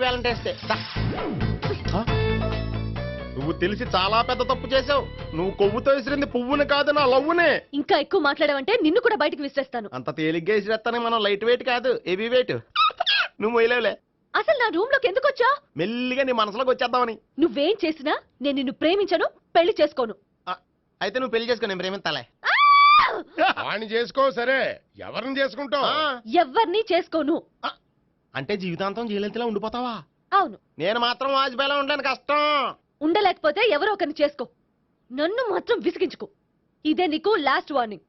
Valentine's day. నువ్వు తెలిసి చాలా పెద్ద తప్పు చేసావు. నువ్వు కొవ్వుతో విసిరింది పువ్వుని కాదు, నా లవ్వునే. ఇంకా ఎక్కువ మాట్లాడావంటే నిన్ను కూడా బయటకు విసిరేస్తాను. అంత తేలిగ్గా విసిరేస్తానే, మనం లైట్ వెయిట్ కాదు, హెవీ వెయిట్. నువ్వు మొయ్యలేవులే. అసలు నా రూమ్ లోకి ఎందుకు వచ్చా? మెల్లిగా నీ మనసులోకి వచ్చేద్దామని. నువ్వేం చేసినా నేను నిన్ను ప్రేమించను, పెళ్లి చేసుకోను. అయితే నువ్వు పెళ్లి చేసుకో, నేను ప్రేమిస్తాలే. వాణ్ణి చేసుకో. సరే, ఎవరిని చేసుకుంటావు? ఎవ్వరిని చేసుకోను. అంటే జీవితాంతం జయలలితలా ఉండిపోతావా? అవును. నేను మాత్రం వాజ్పేయిలా ఉండలేను, కష్టం. ఉండలేకపోతే ఎవరో ఒకరిని చేసుకో, నన్ను మాత్రం విసిగించుకో. ఇదే నీకు లాస్ట్ వార్నింగ్.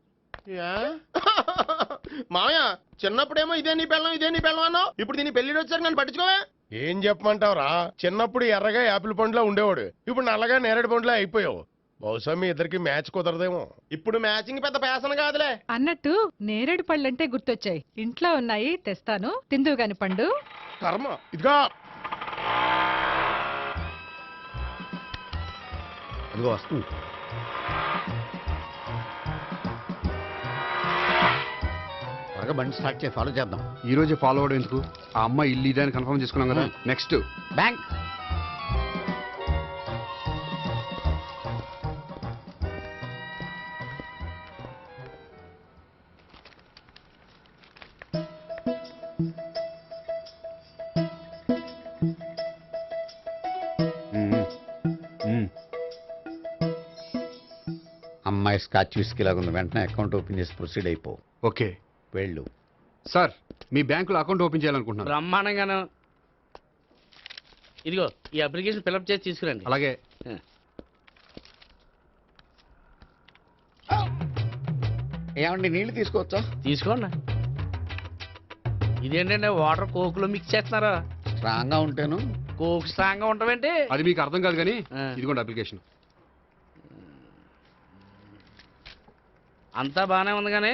మామయ్య, చిన్నప్పుడేమో ఇదే నీ పెళ్ళం అన్నావు. ఇప్పుడు దీని పెళ్లి వచ్చారు, నన్ను పట్టించుకోవా? ఏం చెప్పమంటావురా? చిన్నప్పుడు ఎర్రగా యాపిల్ పండులా ఉండేవాడు, ఇప్పుడు నల్లగా నేరేడు పండులా అయిపోయావు. బహుశా మీ ఇద్దరికి మ్యాచ్ కుదరదేమో. ఇప్పుడు మ్యాచింగ్ పెద్ద ఫ్యాషన్ కాదులే. అన్నట్టు నేరేడు పళ్ళంటే గుర్తొచ్చాయి. ఇంట్లో ఉన్నాయి, తెస్తాను, తిందువు గాని పండు. కర్మ. ఇదిగా అదిగో వస్తుంది. త్వరగా బండి స్టార్ట్ చేసి ఫాలో చేద్దాం. ఈ రోజే ఫాలో అవడం ఎందుకు? ఆ అమ్మాయి ఇల్లు ఇదని కన్ఫర్మ్ చేసుకున్నాం కదా. Next bank. అమ్మాయి స్కాచ్ విస్కీ లాగా ఉంది. వెంటనే అకౌంట్ ఓపెన్ చేసి ప్రొసీడ్ అయిపో. ఓకే. వెళ్ళు. సార్, మీ బ్యాంకులో అకౌంట్ ఓపెన్ చేయాలనుకుంటున్నాను. బ్రహ్మాండంగాను. ఇదిగో ఈ అప్లికేషన్ ఫిల్అప్ చేసి తీసుకురండి. అలాగే. ఏమండి, నీళ్లు తీసుకోవచ్చా? తీసుకోండి. ఇదేంటంటే వాటర్ కోక్ లో మిక్స్ చేస్తున్నారా? స్ట్రాంగ్ గా ఉంటాను. కోక్ స్ట్రాంగ్ గా ఉంటావేంటి? అది మీకు అర్థం కాదు కానీ ఇదిగోండి అప్లికేషన్. అంతా బానే ఉంది కానీ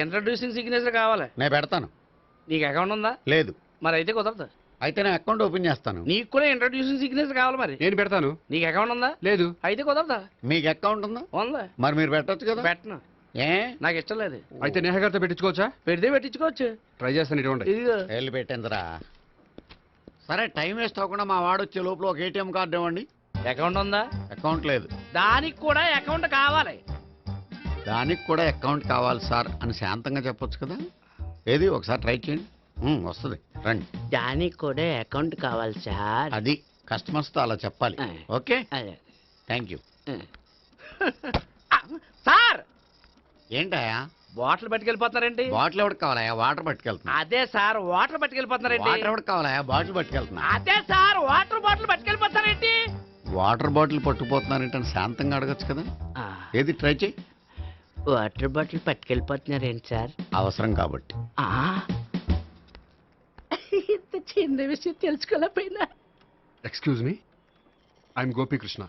ఇంట్రడ్యూసింగ్ సిగ్నేచర్ కావాలి. నేను పెడతాను. నీకు అకౌంట్ ఉందా? లేదు. మరి అయితే కుదరదు. అయితే నేను అకౌంట్ ఓపెన్ చేస్తాను. నీకు కూడా ఇంట్రడ్యూసింగ్ సిగ్నేచర్ కావాలి. మరి నేను పెడతాను. నీకు అకౌంట్ ఉందా? లేదు. అయితే కుదరదా? మీకు అకౌంట్ ఉందా? ఉందా? మరి మీరు పెట్టొచ్చు కదా. పెట్టను. ఏ? నాకు ఇష్టం లేదు. అయితే నేహ గారితో పెట్టించుకోవచ్చా? పెడితే పెట్టించుకోవచ్చు. ట్రై చేస్తాను. ఇటువంటి ఇదిగో వెళ్ళి పెట్టిందిరా. సరే, టైం వేస్ట్ అవ్వకుండా మా వాడు వచ్చే లోపల ఒక ఏటీఎం కార్డు ఇవ్వండి. అకౌంట్ ఉందా? అకౌంట్ లేదు. దానికి కూడా అకౌంట్ కావాలి. దానికి కూడా అకౌంట్ కావాలి సార్ అని శాంతంగా చెప్పొచ్చు కదా. ఏది ఒకసారి ట్రై చేయండి. వస్తుంది, రండి. దానికి కూడా అకౌంట్ కావాలి సార్. అది కస్టమర్స్తో అలా చెప్పాలి. Okay, thank you. సార్, ఏంటయా బాటిల్ పట్టుకెళ్ళిపోతున్నారేంటి? బాటిల్ ఎవరికి కావాలయా? వాటర్ పట్టుకెళ్తున్నా. అదే సార్, వాటర్ పట్టుకెళ్ళిపోతున్నారేంటి? వాటర్ ఎవరికి కావాలయా? బాటిల్ పట్టుకెళ్తున్నా. అదే సార్, వాటర్ బాటిల్ పట్టుకెళ్ళిపోతారేంటి? వాటర్ బాటిల్ పట్టుకుపోతున్నారంటే శాంతంగా అడగచ్చు కదా. ఏది ట్రై చేయి. వాటర్ బాటిల్ పట్టుకెళ్ళిపోతున్నారేంటి సార్? అవసరం కాబట్టి. ఇంత చిన్న విషయం తెలుసుకోలేకపోయినా. Excuse me, I'm Gopikrishna.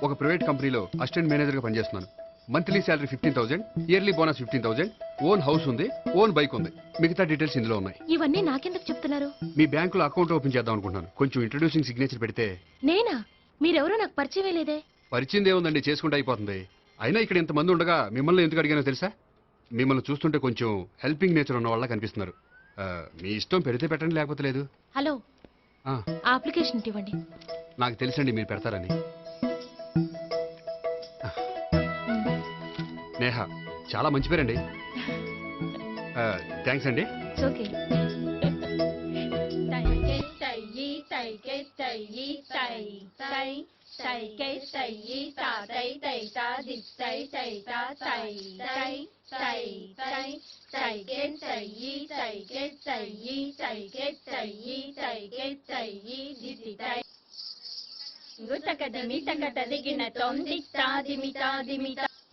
ఒక ప్రైవేట్ కంపెనీలో అసిస్టెంట్ మేనేజర్ గా పనిచేస్తున్నాను. Monthly salary 15,000, yearly bonus 15,000, own house ఉంది, ఓన్ బైక్ ఉంది. మిగతా డీటెయిల్స్ ఇందులో ఉన్నాయి. ఇవన్నీ నాకెందుకు చెప్తున్నారు? మీ బ్యాంకులో అకౌంట్ ఓపెన్ చేద్దాం అనుకుంటున్నాను. కొంచెం ఇంట్రడ్యూసింగ్ సిగ్నేచర్ పెడితే. నేనా? మీరెవరో నాకు పరిచయం లేదే. పరిచయం ఏముందండి, చేసుకుంటే అయిపోతుంది. అయినా ఇక్కడ ఇంతమంది ఉండగా మిమ్మల్ని ఎందుకు అడిగానో తెలుసా? మిమ్మల్ని చూస్తుంటే కొంచెం హెల్పింగ్ నేచర్ ఉన్న వాళ్ళ కనిపిస్తున్నారు. మీ ఇష్టం, పెడితే పెట్టండి, లేకపోతే లేదు. హలో, అప్లికేషన్ ఇవ్వండి. నాకు తెలుసండి మీరు పెడతారని. నేహ, చాలా మంచి పేరండి. థ్యాంక్స్ అండి. ఓకే.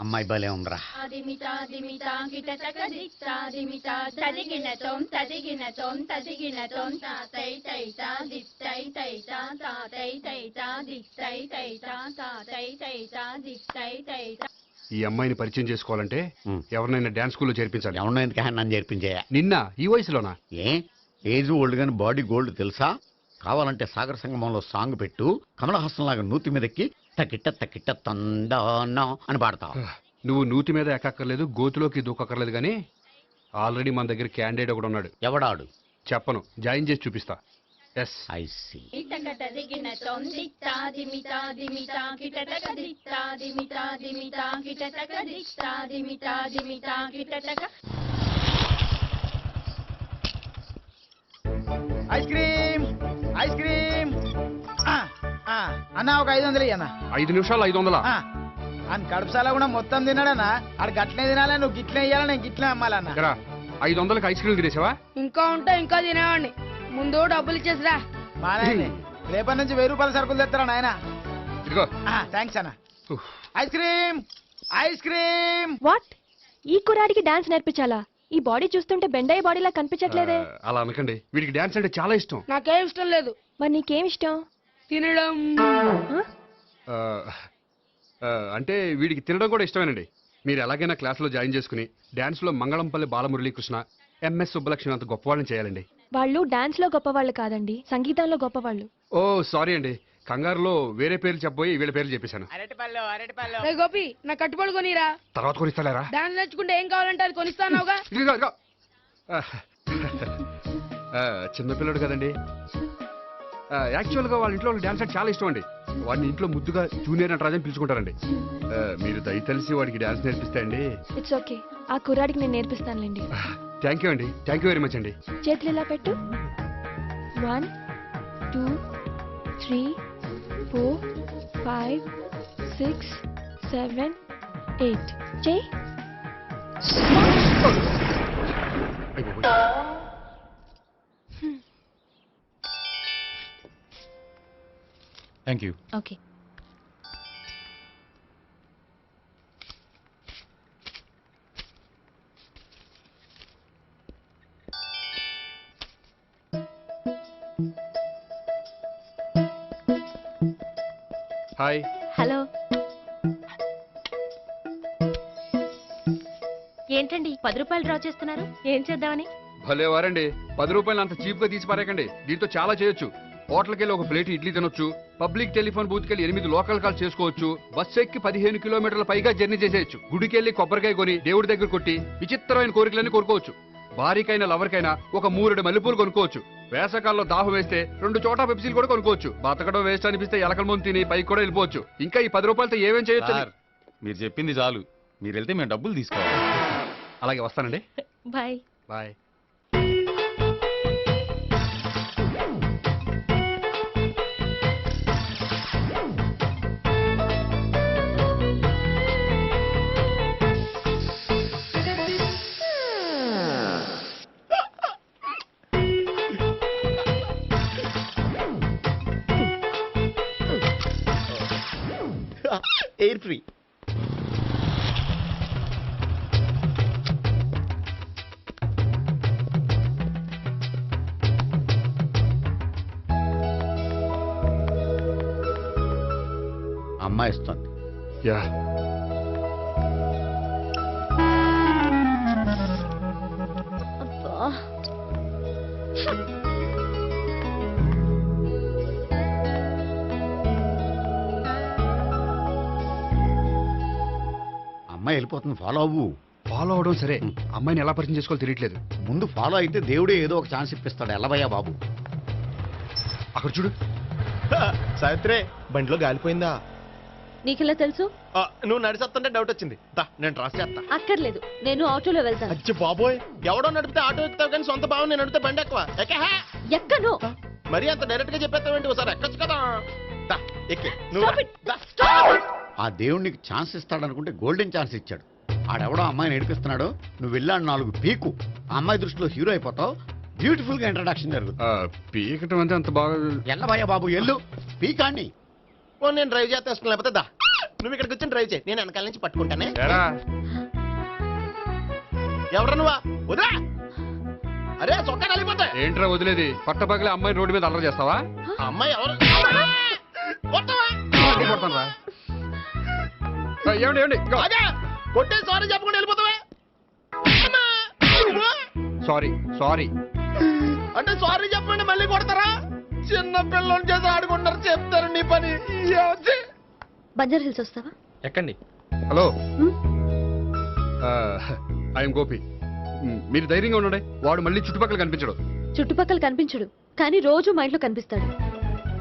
అమ్మాయి భలే ఉందిరా. ఈ అమ్మాయిని పరిచయం చేసుకోవాలంటే ఎవరినైనా డాన్స్ స్కూల్లో చేర్పించాలి. ఎవరినో ఎందుకు నన్ను చేర్పించేయా? నిన్న ఈ వయసులోనా? ఏజ్ ఓల్డ్ గాని బాడీ గోల్డ్ తెలుసా? కావాలంటే సాగర సంగమంలో సాంగ్ పెట్టు, కమలహాసం లాగా నూతి మీదకి తకిట్ట తకిట్ట తందానా అని పాడతావు. నువ్వు నూతి మీద ఎక్కక్కర్లేదు, గోతులోకి దూకక్కర్లేదు. కానీ ఆల్రెడీ మన దగ్గర క్యాండిడేట్ ఒకడు ఉన్నాడు. ఎవడాడు? చెప్పను, జాయిన్ చేసి చూపిస్తా. Yes I see. ఇటకట దిగిన తొందిట్టా దిమితా దిమితా కిటటక దిట్టా దిమితా దిమితా కిటటక దిట్టా దిమితా దిమితా కిటటక. ఐస్ క్రీమ్ ఐస్ క్రీమ్ అన్న ఒక 500 అన్న 5 నిమిషాలు 500. అని కడుపుసాల కూడా మొత్తం తిన్నాడన్నా ఆడు గట్లనే తినాలా నువ్వు గిట్లే ఇయ్యాలా నేను గిట్లే అమ్మాలన్నా 500కి ఐస్ క్రీమ్ తినేసావా? ఇంకా ఉంటే ఇంకా తినేవాడిని. ముందు డబ్బులు ఇచ్చేసిరా. బానే రేపటి నుంచి 1000 రూపాయల సరుకులు తెస్తారా నాయన. ఇదిగో. థ్యాంక్స్ అన్న. Ice cream ice cream. What? ఈ కుర్రాడికి డాన్స్ నేర్పించాలా? ఈ బాడీ చూస్తుంటే బెండయ్య బాడీలా కనిపించట్లేదే. అలా అనకండి, వీడికి డాన్స్ అంటే చాలా ఇష్టం. నాకేం ఇష్టం లేదు. మరి నీకేం ఇష్టం? తినడం. అంటే వీడికి తినడం కూడా ఇష్టమేనండి. మీరు ఎలాగైనా క్లాస్లో జాయిన్ చేసుకుని డాన్స్లో మంగళంపల్లి బాలమురళీకృష్ణ, ఎంఎస్ సుబ్బలక్ష్మి అంత గొప్పవాళ్ళని చేయాలండి. వాళ్ళు డాన్స్ లో గొప్పవాళ్ళు కాదండి, సంగీతంలో గొప్పవాళ్ళు. ఓ సారీ అండి, కంగారులో వేరే పేర్లు చెప్పబోయి వీళ్ళ పేర్లు చెప్పేశాను. అరటిపళ్ళు అరటిపళ్ళు. రే గోపి, నా కట్టుబడి కొనిరా. తర్వాత కొనిస్తారా? డాన్స్ నేర్చుకుంటే ఏం కావాలంటే అది కొనిస్తానావుగా. ఇదిగో, ఇదిగో. చిన్నపిల్లడు కదండి. యాక్చువల్గా వాళ్ళ ఇంట్లో డాన్స్ అంటే చాలా ఇష్టం అండి. వాడిని ఇంట్లో ముద్దుగా జూనియర్ నటరాజని పిలుచుకుంటారండి. మీరు దయతలిసి వాడికి డాన్స్ నేర్పిస్తే అండి. ఇట్స్ ఓకే, ఆ కుర్రాడికి నేను నేర్పిస్తానులేండి. థ్యాంక్ యూ అండి, థ్యాంక్ యూ వెరీ మచ్ అండి. చేతులు ఇలా పెట్టు. 1 2 3 4 5 6 7 8 చేయి. Thank you. Okay. Hi. Hello. ఏంటండి 10 రూపాయలు డ్రా చేస్తున్నారు? ఏం చేద్దామని? భలే వారండి, 10 రూపాయలు అంత చీప్ గా తీసి పారేకండి. దీంతో చాలా చేయొచ్చు. హోటల్కి వెళ్ళి ఒక ప్లేట్ ఇడ్లీ తినొచ్చు, పబ్లిక్ టెలిఫోన్ బూత్ కెళ్ళి 8 లోకల్ కాల్ చేసుకోవచ్చు, బస్సు ఎక్కి 15 కిలోమీటర్ల పైగా జర్నీ చేసేయచ్చు, గుడికి వెళ్ళి కొబ్బరికాయ కొని దేవుడి దగ్గర కొట్టి విచిత్రమైన కోరికలన్నీ కోరుకోవచ్చు, భారీకైనా లవర్కైనా ఒక 3 మల్లెపూలు కొనుక్కోవచ్చు, వేసవకాలంలో దాహం వేస్తే 2 చోటా పెప్సీలు కూడా కొనుక్కోవచ్చు, బతకడం వేస్ట్ అనిపిస్తే ఎలకల ముందు తిని పైకి కూడా వెళ్ళిపోవచ్చు. ఇంకా ఈ 10 రూపాయలతో ఏమేం చేయొచ్చు? మీరు చెప్పింది చాలు, మీరు వెళ్తే మేము డబ్బులు తీసుకోవాలి. అలాగే వస్తానండి. బాయ్. బాయ్. Air free. అమ్మాయి ఇస్తుంది. యా. అబ్బా. అమ్మాయి వెళ్ళిపోతుంది, ఫాలో అవ్వు. ఫాలో అవడం సరే, అమ్మాయిని ఎలా పరిచయం చేసుకోవాలో తెలియట్లేదు. ముందు ఫాలో అయితే దేవుడే ఏదో ఒక ఛాన్స్ ఇప్పిస్తాడు. ఎల్లవయ్యా బాబు. అక్కడ చూడు. సావిత్రి, బండిలో గాలిపోయిందా? నీకెలా తెలుసు? నువ్వు నడిచేస్తుంటే డౌట్ వచ్చింది. నేను ట్రాస్ చేస్తా. అక్కర్లేదు, నేను ఆటోలో వెళ్తాను. అచ్చి బాబోయ్, ఎవడో నడిపితే ఆటో ఎక్కుతావు కానీ సొంత భావం నేను నడిపితే బండి ఎక్కువ. ఎక్కను. మరి అంత డైరెక్ట్ గా చెప్పేస్తావేంటి? ఒకసారి ఎక్కొచ్చు కదా. ఎక్కి నువ్వు Stop it. దా. ఆ దేవుడికి ఛాన్స్ ఇస్తాడనుకుంటే గోల్డెన్ ఛాన్స్ ఇచ్చాడు. ఆడెవడో అమ్మాయిని ఏడిపిస్తున్నాడు, నువ్వు వెళ్ళాడు 4 పీకు. ఆ అమ్మాయి దృష్టిలో హీరో అయిపోతావు. బ్యూటిఫుల్ గా ఇంట్రడక్షన్ జరుగుతుంది. పీకటం అంటే అంత బాగా. ఎల్లవయ్యా బాబు, ఎల్లు పీకాన్ని. నేను డ్రైవ్ చేస్తాను, లేకపోతే దా నువ్వు ఇక్కడికి వచ్చి డ్రైవ్ చేయి, నేను వెనకాల నుంచి పట్టుకుంటానే. ఎవరు నువ్వా? వదిలా. అరే చొక్కా కలిగిపోతా. ఏంట్రా వదిలేది? పట్టపగలే అమ్మాయి రోడ్డు మీద అల్లరి చేస్తావా? అమ్మాయి ఎవరు? కొడతానురా. ఏమండి ఏమండి? కొట్టే సారీ చెప్పకుండా వెళ్ళిపోతావా? సారీ సారీ అంటే సారీ చెప్పండి మళ్ళీ కొడతారా? చిన్న పిల్లలు చేసి ఆడుకుంటారు, చెప్తారు నీ పని. బంజారా హిల్స్ వస్తావా? ఎక్కండి. Hello, I'm Gopi. మీరు ధైర్యంగా ఉండండి, వాడు మళ్ళీ చుట్టుపక్కల కనిపించడు. చుట్టుపక్కల కనిపించడు, కానీ రోజు మా ఇంట్లో కనిపిస్తాడు.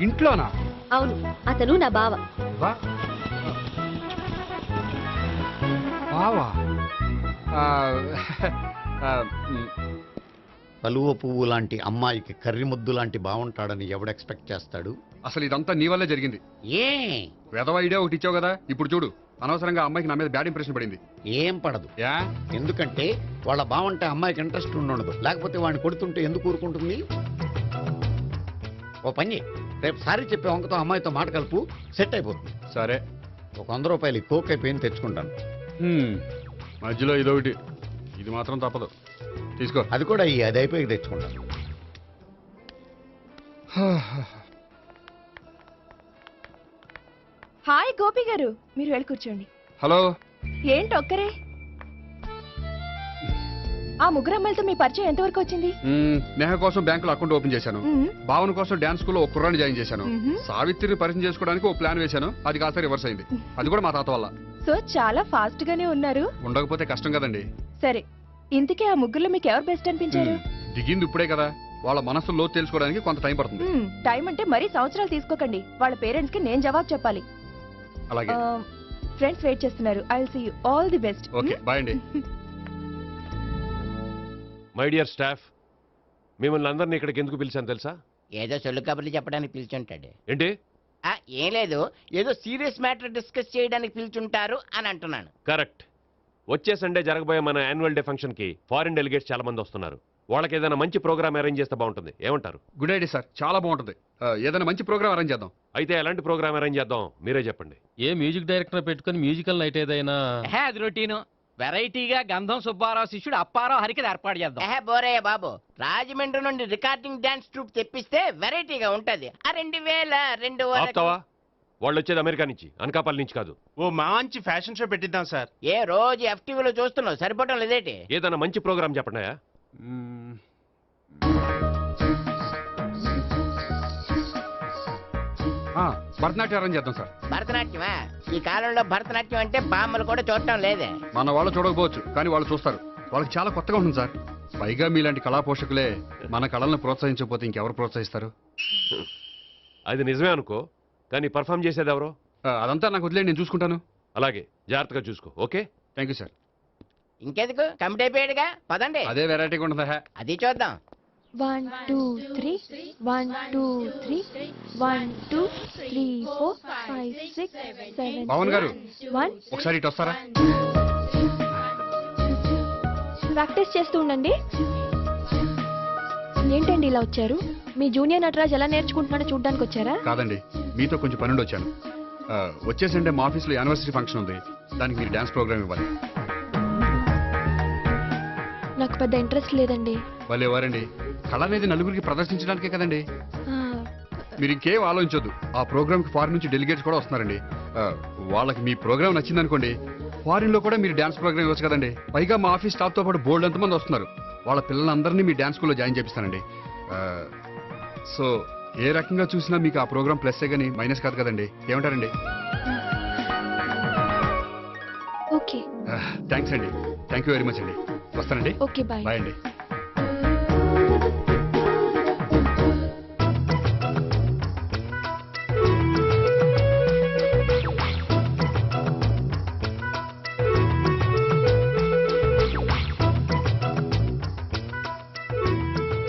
ఇంట్లోనా? అవును, అతను నా బావ. వా బావా? ఆ, ఆ, మ్, కలువ పువ్వు లాంటి అమ్మాయికి కర్రి ముద్దు లాంటి బాగుంటాడని ఎవడు ఎక్స్పెక్ట్ చేస్తాడు? అసలు ఇదంతా నీ వల్లే జరిగింది. ఏ వెధవ ఐడియా ఒకటి ఇచ్చావు కదా, ఇప్పుడు చూడు అనవసరంగా అమ్మాయికి నా మీద బ్యాడ్ ఇంప్రెషన్ పడింది. ఏం పడదు. యా? ఎందుకంటే వాళ్ళ బాగుంటే అమ్మాయికి ఇంట్రెస్ట్ ఉండదు. లేకపోతే వాడిని కొడుతుంటే ఎందుకు ఊరుకుంటుంది? ఓ పని చెయ్. రేపు సారీ చెప్పే వంకతో అమ్మాయితో మాట కలుపు, సెట్ అయిపోతుంది. సరే. ఒక 100 రూపాయలు కోక్ అయిపోయింది తెచ్చుకుంటాను. మధ్యలో ఇదొకటి, ఇది మాత్రం తప్పదు. తీసుకో. అది కూడా అది అయిపోయి తెచ్చుకుంటాను. హాయ్ గోపి గారు, మీరు వెళ్ళి కూర్చోండి. హలో. ఏంటి ఒక్కరే? ఆ ముగ్గురు అమ్మాయిలతో మీ పరిచయం ఎంతవరకు వచ్చింది? నేహ కోసం బ్యాంకులో అకౌంట్ ఓపెన్ చేశాను. భావన కోసం డాన్స్ స్కూల్లో ఒక కుర్రాన్ని జాయిన్ చేశాను. సావిత్రిని పరిచయం చేసుకోవడానికి ఓ ప్లాన్ వేశాను, అది కాస్త రివర్స్ అయింది. అది కూడా మా తాత వల్ల. సో చాలా ఫాస్ట్ గానే ఉన్నారు. ఉండకపోతే కష్టం కదండి. సరే, ఇంతకీ ఆ ముగ్గురులో మీకు ఎవరు బెస్ట్ అనిపించారు? దిగింది ఇప్పుడే కదా, వాళ్ళ మనసు లోతు తెలుసుకోవడానికి కొంత టైం పడుతుంది. టైం అంటే మరీ సంవత్సరాలు తీసుకోకండి. వాళ్ళ పేరెంట్స్ కి నేను జవాబు చెప్పాలి. అలాగే. ఫ్రెండ్స్ వెయిట్ చేస్తున్నారు. I will see you. All the best. Okay, bye అండి. మై డియర్ స్టాఫ్, మిమ్మల్ని అందరినీ ఇక్కడికి ఎందుకు పిలిచాను తెలుసా? ఏదో సొల్లు కబుర్లు చెప్పడానికి పిలిచుంటాడు. ఏంటి? ఏం లేదు, ఏదో సీరియస్ మ్యాటర్ డిస్కస్ చేయడానికి పిలిచుంటారు అని అంటున్నాను. కరెక్ట్. వచ్చే సండే జరగబోయే మన యాన్యువల్ డే ఫంక్షన్ కి ఫారిన్ డెలిగేట్స్ చాలా మంది వస్తున్నారు. వాళ్ళకి ఏదైనా మంచి ప్రోగ్రామ్ అరేంజ్ చేస్తే బాగుంటుంది. ఏమంటారు? గుడ్ ఐడియా సార్, చాలా బాగుంటుంది. ఏదైనా మంచి ప్రోగ్రామ్ అరేంజ్ చేద్దాం. అయితే ఎలాంటి ప్రోగ్రామ్ అరేంజ్ చేద్దాం మీరే చెప్పండి. ఏ మ్యూజిక్ డైరెక్టర్ పెట్టుకుని మ్యూజికల్ నైట్ ఏదైనా? అది రొటీను. వెరైటీగా గంధం సుబ్బారావు శిష్యుడు అప్పారావు హరికి ఏర్పాటు చేద్దాం. బోరయ్య బాబు, రాజమండ్రి నుండి రికార్డింగ్ డాన్స్ ట్రూప్ తెప్పిస్తే వెరైటీగా ఉంటది. 2002 ఆపుతావా? వాళ్ళు వచ్చేది అమెరికా నుంచి, అనకాపల్లి నుంచి కాదు. ఓ మంచి ఫ్యాషన్ షో పెట్టిద్దాం సార్. ఏ రోజు FTVలో చూస్తున్నావు, సరిపోవటం లేదేటి? ఏదైనా మంచి ప్రోగ్రామ్ చెప్పండి. భరతనాట్యం అరేంజ్ చేద్దాం సార్. భరతనాట్యమా? ఈ కాలంలో భరతనాట్యం అంటే బామ్మలు కూడా చూడటం లేదే. మన వాళ్ళు చూడకపోవచ్చు, కానీ వాళ్ళు చూస్తారు. వాళ్ళకి చాలా కొత్తగా ఉంటుంది సార్. పైగా మీలాంటి కళా పోషకులే మన కళలను ప్రోత్సహించకపోతే ఇంకెవరు ప్రోత్సహిస్తారు? అది నిజమే అనుకో, కానీ పర్ఫామ్ చేసేది ఎవరో? అదంతా నాకు వదిలేండి, నేను చూసుకుంటాను. అలాగే, జాగ్రత్తగా చూసుకో. Okay, thank you sir. ఇంకెందుకు, కమిటీ అయిపోయాడుగా, పదండి. అదే వెరైటీగా ఉంటుందా? అది చూద్దాం. 1 2 3 1 2 3 1 2 3 4 5 6 7 పవన్ గారు, 1 ఒకసారి ఇటు వస్తారా? ప్రాక్టీస్ చేస్తూ ఉండండి. ఏంటండి ఇలా వచ్చారు? మీ జూనియర్ నటరాజ్ ఎలా నేర్చుకుంటున్నాడో చూడ్డానికి వచ్చారా? కాదండి, మీతో కొంచెం పనుండి వచ్చాను. వచ్చేసంటే మా ఆఫీస్లో యానివర్సరీ ఫంక్షన్ ఉంది, దానికి మీరు డాన్స్ ప్రోగ్రామ్ ఇవ్వాలి. నాకు పెద్ద ఇంట్రెస్ట్ లేదండి. వాళ్ళు ఎవరండి? కళ అనేది నలుగురికి ప్రదర్శించడానికే కదండి. మీరు ఇంకేం ఆలోచించొద్దు. ఆ ప్రోగ్రామ్ కి ఫారిన్ నుంచి డెలిగేట్స్ కూడా వస్తున్నారండి. వాళ్ళకి మీ ప్రోగ్రామ్ నచ్చిందనుకోండి, ఫారిన్ లో కూడా మీరు డాన్స్ ప్రోగ్రామ్ ఇవ్వచ్చు కదండి. పైగా మా ఆఫీస్ స్టాఫ్ తో పాటు బోల్డ్ ఎంతమంది వస్తున్నారు. వాళ్ళ పిల్లలందరినీ మీ డాన్స్ స్కూల్లో జాయిన్ చేపిస్తానండి. సో ఏ రకంగా చూసినా మీకు ఆ ప్రోగ్రామ్ ప్లస్సే కానీ మైనస్ కాదు కదండి. ఏమంటారండి? ఓకే, థ్యాంక్స్ అండి. థ్యాంక్ యూ వెరీ మచ్ అండి. వస్తానండి. Okay, bye. బాయ్ అండి.